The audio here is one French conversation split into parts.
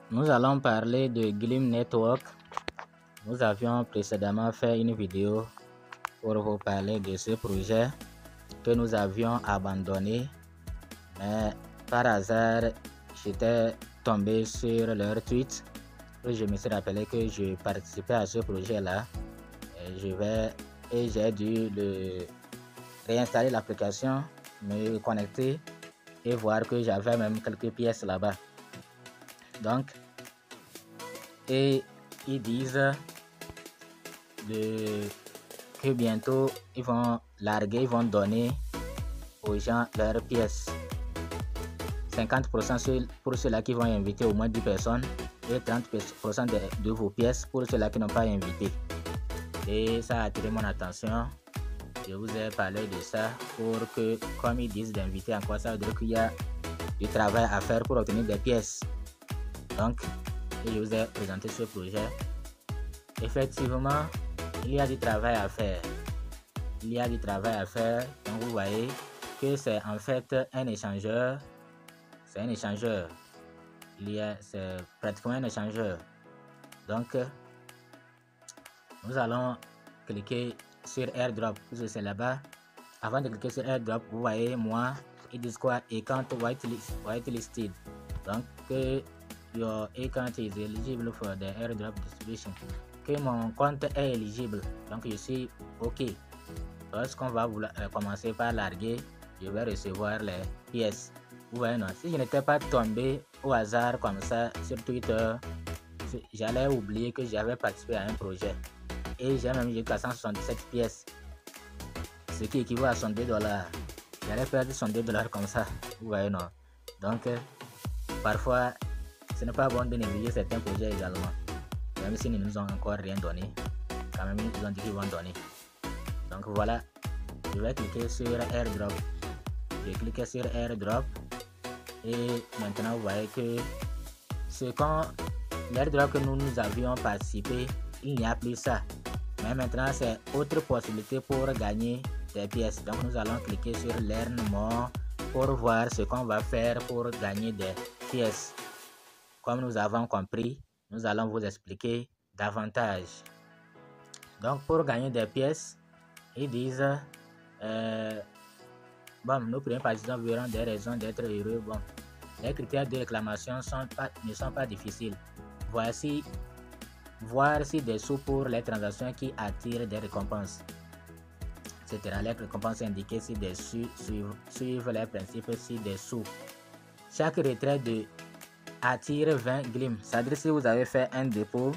Nous allons parler de Gleam Network. Nous avions précédemment fait une vidéo pour vous parler de ce projet que nous avions abandonné, mais par hasard, j'étais tombé sur leur tweet et je me suis rappelé que je participais à ce projet-là. Et j'ai dû réinstaller l'application, me connecter et voir que j'avais même quelques pièces là-bas. Donc, et ils disent que bientôt ils vont larguer, ils vont donner aux gens leurs pièces. 50% pour ceux-là qui vont inviter au moins 10 personnes et 30% de vos pièces pour ceux-là qui n'ont pas invité. Et ça a attiré mon attention. Je vous ai parlé de ça pour que, comme ils disent d'inviter encore, ça veut dire qu'il y a du travail à faire pour obtenir des pièces. Donc, je vous ai présenté ce projet. Effectivement, il y a du travail à faire. Il y a du travail à faire. Donc, vous voyez que c'est en fait un échangeur. C'est un échangeur. C'est pratiquement un échangeur. Donc, nous allons cliquer sur AirDrop. C'est là-bas. Avant de cliquer sur AirDrop, vous voyez, moi, ils disent quoi? Account whitelisted. Donc, your account is eligible for the AirDrop distribution. Que mon compte est éligible. Donc, je suis OK. Lorsqu'on va commencer par larguer, je vais recevoir les pièces. Vous voyez, non? Si je n'étais pas tombé au hasard comme ça sur Twitter, j'allais oublier que j'avais participé à un projet. Et j'ai même jusqu'à 177 pièces. Ce qui équivaut à $102. J'allais perdre $102 comme ça. Vous voyez, non? Donc, parfois, ce n'est pas bon de négliger certains projets également. Même s'ils ne nous ont encore rien donné, quand même ils ont dit qu'ils vont donner. Donc voilà, je vais cliquer sur AirDrop. J'ai cliqué sur AirDrop et maintenant vous voyez que l'AirDrop que nous avions participé, il n'y a plus ça. Mais maintenant c'est autre possibilité pour gagner des pièces. Donc nous allons cliquer sur Learn More pour voir ce qu'on va faire pour gagner des pièces. Comme nous avons compris, nous allons vous expliquer davantage. Donc pour gagner des pièces, ils disent nos premiers participants verront des raisons d'être heureux. Bon, les critères de réclamation ne sont pas difficiles. Voici voir si des sous pour les transactions qui attirent des récompenses, etc. Les récompenses indiquées si des sous suivent les principes si des sous. Chaque retrait attire 20 Gleam. C'est-à-dire si vous avez fait un dépôt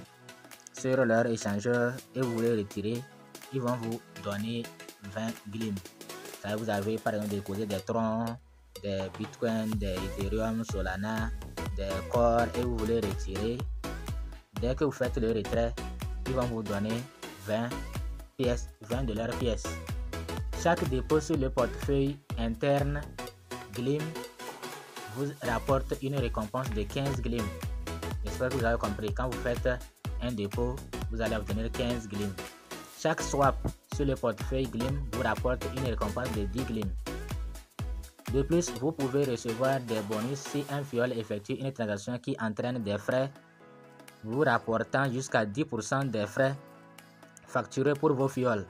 sur leur échangeur et vous voulez retirer, ils vont vous donner 20 Gleam. Ça, vous avez par exemple déposé des Tron, des Bitcoin, des Ethereum, Solana, des Core et vous voulez retirer. Dès que vous faites le retrait, ils vont vous donner 20 de leurs pièces. Chaque dépôt sur le portefeuille interne Gleam vous rapporte une récompense de 15 Gleam. J'espère que vous avez compris. Quand vous faites un dépôt, vous allez obtenir 15 Gleam. Chaque swap sur le portefeuille Gleam vous rapporte une récompense de 10 Gleam. De plus, vous pouvez recevoir des bonus si un fiole effectue une transaction qui entraîne des frais, vous rapportant jusqu'à 10% des frais facturés pour vos fioles.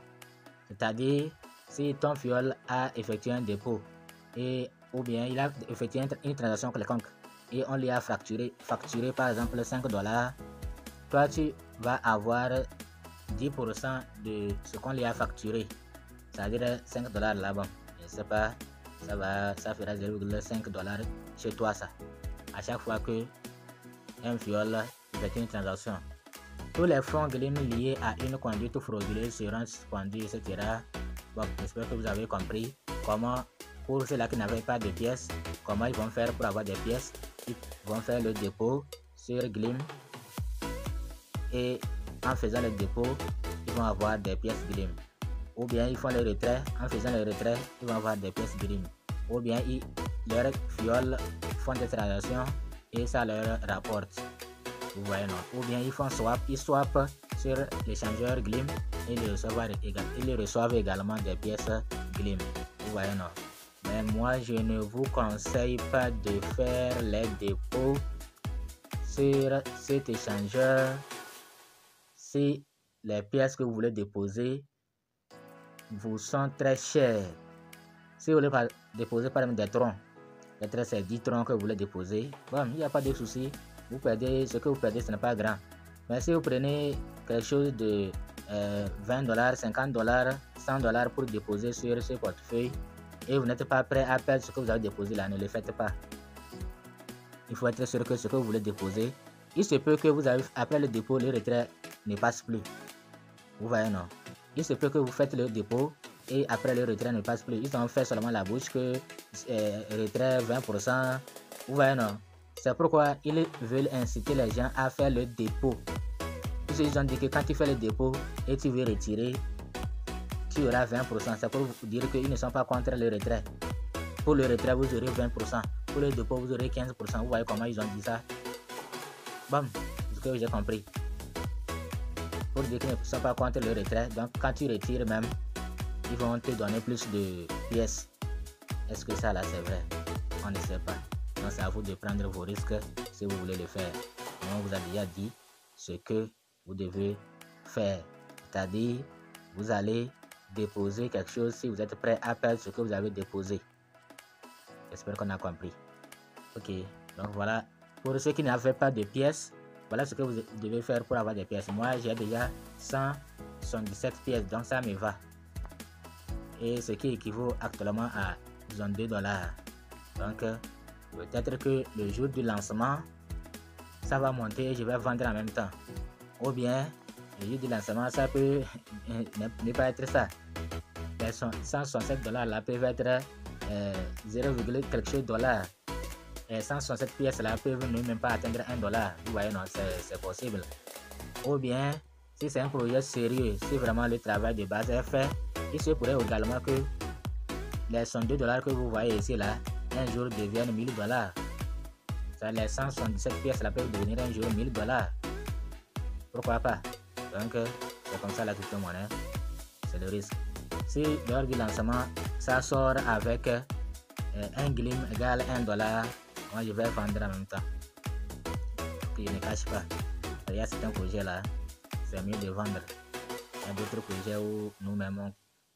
C'est-à-dire, si ton fiole a effectué un dépôt ou bien il a effectué une transaction quelconque et on lui a facturé par exemple $5, toi tu vas avoir 10% de ce qu'on lui a facturé, c'est-à-dire $5 là-bas. Je ne sais pas, ça fera $0,5 chez toi ça, à chaque fois que un fiole effectue une transaction. Tous les fonds Gleam liés à une conduite frauduleuse seront suspendus, etc. Bon, j'espère que vous avez compris comment, pour ceux-là qui n'avaient pas de pièces, comment ils vont faire pour avoir des pièces. Ils vont faire le dépôt sur Gleam et en faisant le dépôt, ils vont avoir des pièces Gleam. Ou bien ils font le retrait, en faisant le retrait, ils vont avoir des pièces Gleam. Ou bien leurs fioles font des transactions et ça leur rapporte. Vous voyez, non? Ou bien ils font swap, ils swappent sur l'échangeur Gleam et ils reçoivent également des pièces Gleam. Vous voyez, non? Mais moi, je ne vous conseille pas de faire les dépôts sur cet échangeur si les pièces que vous voulez déposer vous sont très chères. Si vous voulez déposer par exemple des troncs, peut-être c'est 10 troncs que vous voulez déposer, bon, il n'y a pas de souci. Vous perdez, ce que vous perdez, ce n'est pas grand. Mais si vous prenez quelque chose de $20, $50, $100 pour déposer sur ce portefeuille et vous n'êtes pas prêt à perdre ce que vous avez déposé là, ne le faites pas. Il faut être sûr que ce que vous voulez déposer, il se peut que vous avez, après le dépôt, le retrait ne passe plus. Vous voyez, non? Il se peut que vous faites le dépôt et après le retrait ne passe plus. Ils ont fait seulement la bouche que retrait 20%. Vous voyez, non? C'est pourquoi ils veulent inciter les gens à faire le dépôt. Ils ont dit que quand tu fais le dépôt et tu veux retirer, tu auras 20%. C'est pour vous dire qu'ils ne sont pas contre le retrait. Pour le retrait, vous aurez 20%. Pour le dépôt, vous aurez 15%. Vous voyez comment ils ont dit ça? Bon, c'est ce que j'ai compris. Pour dire qu'ils ne sont pas contre le retrait. Donc, quand tu retires même, ils vont te donner plus de pièces. Est-ce que ça là c'est vrai? On ne sait pas. Donc, c'est à vous de prendre vos risques si vous voulez le faire. On vous a déjà dit ce que vous devez faire. C'est-à-dire, vous allez déposer quelque chose si vous êtes prêt à perdre ce que vous avez déposé. J'espère qu'on a compris. Ok, donc voilà. Pour ceux qui n'avaient pas de pièces, voilà ce que vous devez faire pour avoir des pièces. Moi, j'ai déjà 177 pièces, donc ça me va. Et ce qui équivaut actuellement à $2. Donc, peut-être que le jour du lancement, ça va monter et je vais vendre en même temps. Ou bien, le jour du lancement, ça peut ne pas être ça. Les $167 là peuvent être 0, quelque chose $. Et 167 pièces là peuvent ne même pas atteindre $1. Vous voyez, non, c'est possible. Ou bien, si c'est un projet sérieux, si vraiment le travail de base est fait, il se pourrait également que les $102 que vous voyez ici là, un jour deviennent $1000. Les 177 pièces là peuvent devenir un jour $1000. Pourquoi pas? Donc, c'est comme ça la crypto-monnaie. C'est le risque. Si lors du lancement, ça sort avec un glim égale $1, moi je vais vendre en même temps. Que je ne cache pas. Il y a certains projets là, c'est mieux de vendre. Il y a d'autres projets où nous-mêmes,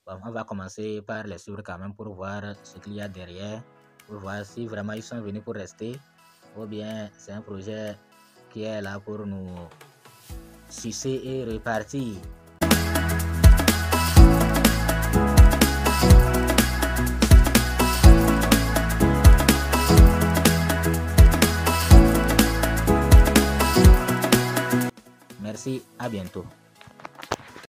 on va commencer par les suivre quand même pour voir ce qu'il y a derrière, pour voir si vraiment ils sont venus pour rester, ou bien c'est un projet qui est là pour nous sucer et repartir. Merci, à bientôt.